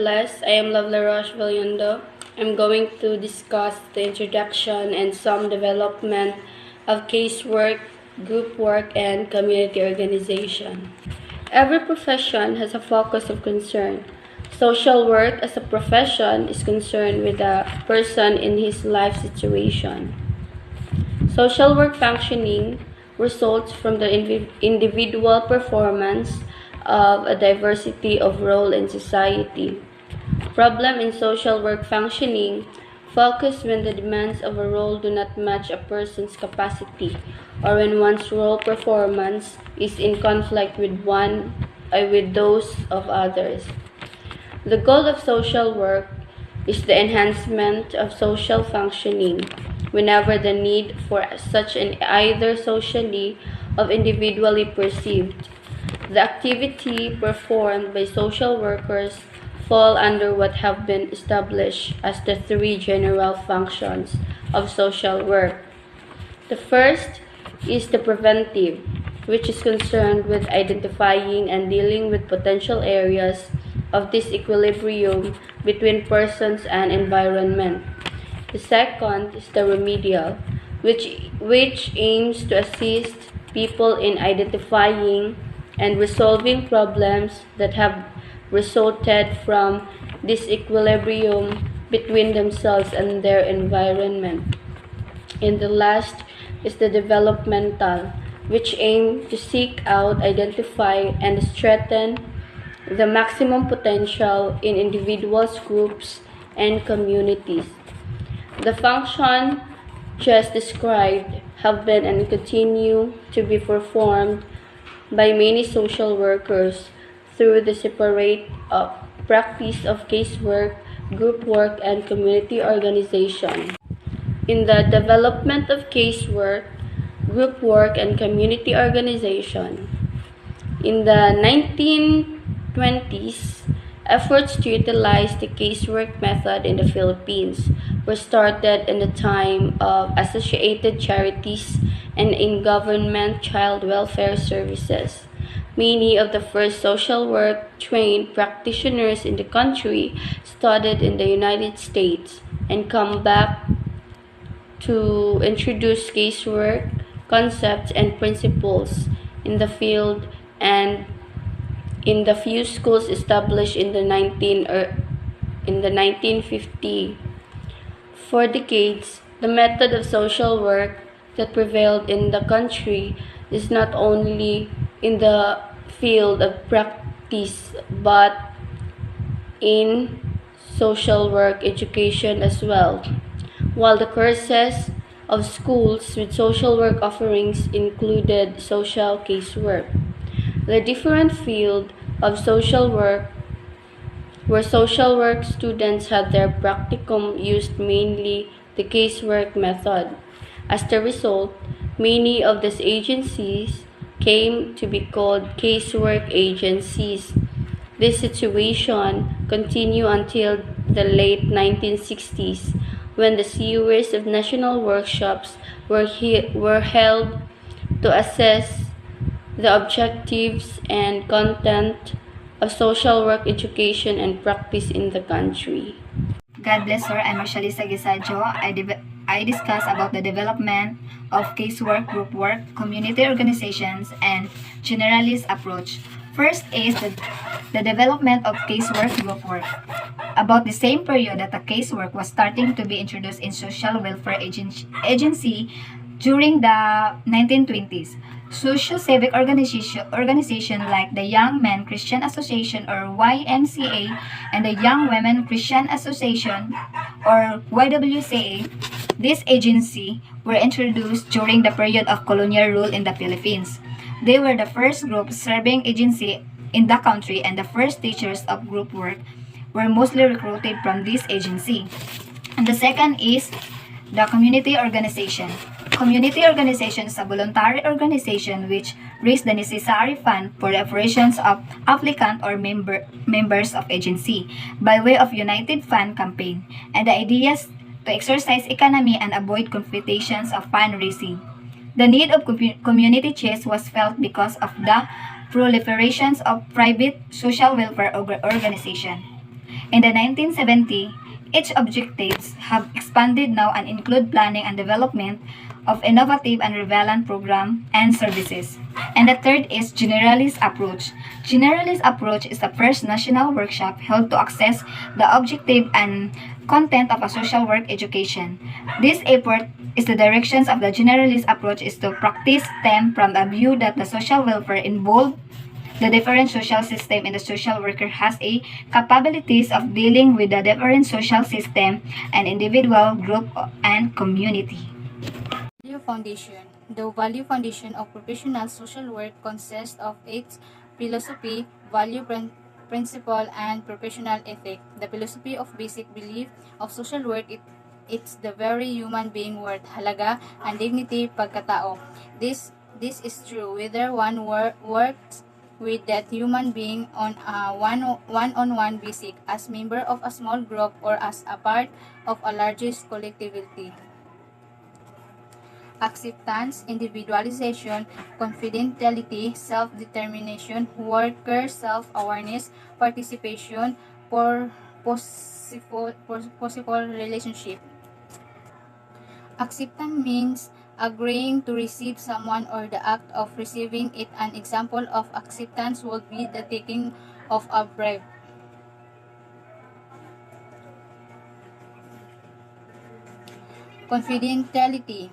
blessed. I am Lovely Roche Valiendo. I'm going to discuss the introduction and some development of casework, group work, and community organization. Every profession has a focus of concern. Social work as a profession is concerned with a person in his life situation. Social work functioning results from the individual performance of a diversity of role in society. Problem in social work functioning focus when the demands of a role do not match a person's capacity or when one's role performance is in conflict with those of others. The goal of social work is the enhancement of social functioning whenever the need for such an either socially or individually perceived. The activity performed by social workers fall under what have been established as the three general functions of social work. The first is the preventive, which is concerned with identifying and dealing with potential areas of disequilibrium between persons and environment. The second is the remedial, which aims to assist people in identifying and resolving problems that have resulted from disequilibrium between themselves and their environment. And the last is the developmental, which aim to seek out, identify, and strengthen the maximum potential in individuals, groups, and communities. The function just described have been and continue to be performed by many social workers through the separate practice of casework, group work, and community organization. In the development of casework, group work, and community organization, in the 1920s, efforts to utilize the casework method in the Philippines were started in the time of associated charities and in government child welfare services. Many of the first social work trained practitioners in the country studied in the United States and come back to introduce casework concepts and principles in the field and in the few schools established in the 1950. For decades, the method of social work that prevailed in the country is not only in the field of practice but in social work education as well. While the courses of schools with social work offerings included social casework, the different field of social work where social work students had their practicum used mainly the casework method. As the result, many of these agencies came to be called casework agencies. This situation continued until the late 1960s when the series of national workshops were held to assess the objectives and content of social work education and practice in the country. God bless, sir. I'm Marcialisa Gisajo. I discuss about the development of casework, group work, community organizations, and generalist approach. First is the development of casework, group work. About the same period that the casework was starting to be introduced in social welfare agency during the 1920s. Socio-civic organization like the Young Men Christian Association or YMCA and the Young Women Christian Association or YWCA, this agency were introduced during the period of colonial rule in the Philippines. They were the first group serving agency in the country and the first teachers of group work were mostly recruited from this agency. And the second is the community organization. Community organization is a voluntary organization which raise the necessary fund for the operations of applicant or members of agency by way of united fund campaign. And the idea is to exercise economy and avoid conflictations of fundraising. The need of community chest was felt because of the proliferations of private social welfare organization. In the 1970s, each objectives have expanded now and include planning and development of innovative and relevant program and services. And the third is generalist approach. Generalist approach is the first national workshop held to access the objective and content of a social work education. This effort is the directions of the generalist approach is to practice STEM from a view that the social welfare involved the different social system and the social worker has a capabilities of dealing with the different social system and individual, group, and community. Value Foundation. The Value Foundation of Professional Social Work consists of its philosophy, principle, and professional ethic. The philosophy of basic belief of social work it's the very human being worth halaga and dignity pagkatao. This is true whether one works with that human being on a one-on-one basis as member of a small group or as a part of a larger collectivity. Acceptance, individualization, confidentiality, self-determination, worker self-awareness, participation, possible relationship. Acceptance means agreeing to receive someone or the act of receiving it. An example of acceptance would be the taking of a bribe. Confidentiality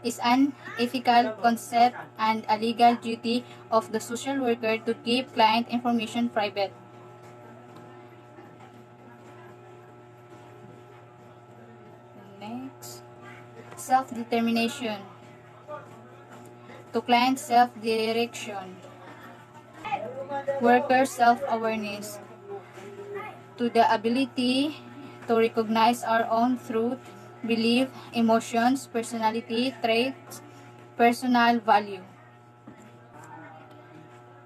is an ethical concept and a legal duty of the social worker to keep client information private. Next, self-determination. To client self-direction. Worker self-awareness. To the ability to recognize our own truth, belief, emotions, personality, traits, personal value.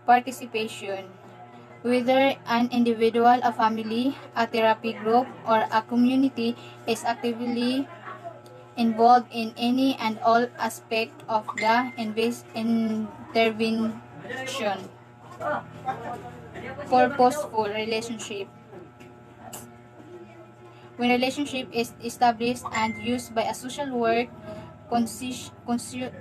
Participation. Whether an individual, a family, a therapy group, or a community is actively involved in any and all aspect of the intervention. Purposeful relationship. When relationship is established and used by a social work consciously,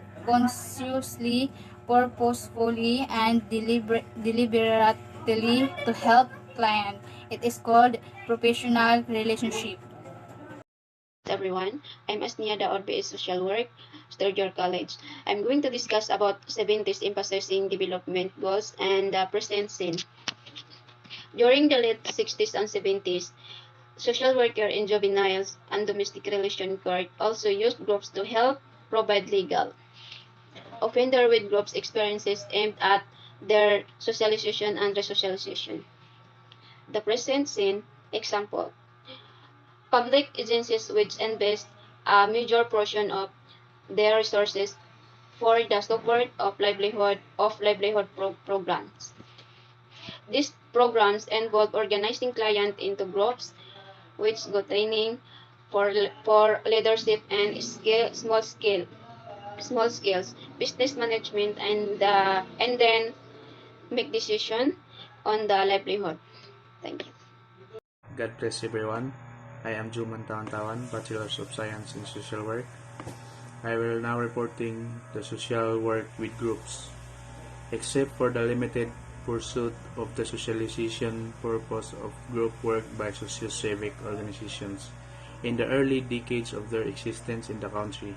purposefully, and deliberately to help client, it is called professional relationship. Everyone, I'm Asnia the RBA Social Work, third year college. I'm going to discuss about 70s emphasizing development goals and the present scene. During the late 60s and 70s, social worker in juveniles and domestic relation court also used groups to help provide legal offender with groups experiences aimed at their socialization and resocialization. The present scene example. Public agencies which invest a major portion of their resources for the support of livelihood programs. These programs involve organizing clients into groups which go training for leadership and small scales business management and then make decision on the livelihood. Thank you. God bless everyone. I am Juman Tawan, Bachelor of Science in Social Work. I will now reporting the social work with groups. Except for the limited pursuit of the socialization purpose of group work by socio-civic organizations in the early decades of their existence in the country,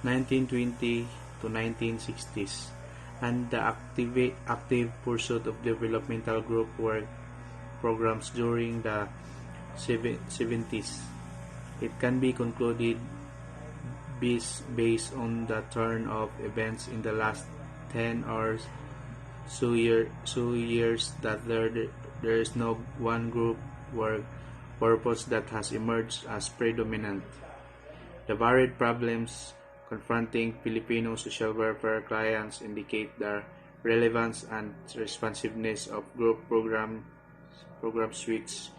1920 to 1960s, and the active pursuit of developmental group work programs during the 70s. It can be concluded based on the turn of events in the last 10 or so years that there is no one group work purpose that has emerged as predominant. The varied problems confronting Filipino social welfare clients indicate the relevance and responsiveness of group program suites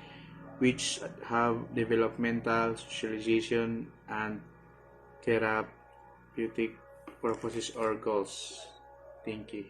which have developmental, socialization, and therapeutic purposes or goals. Thank you.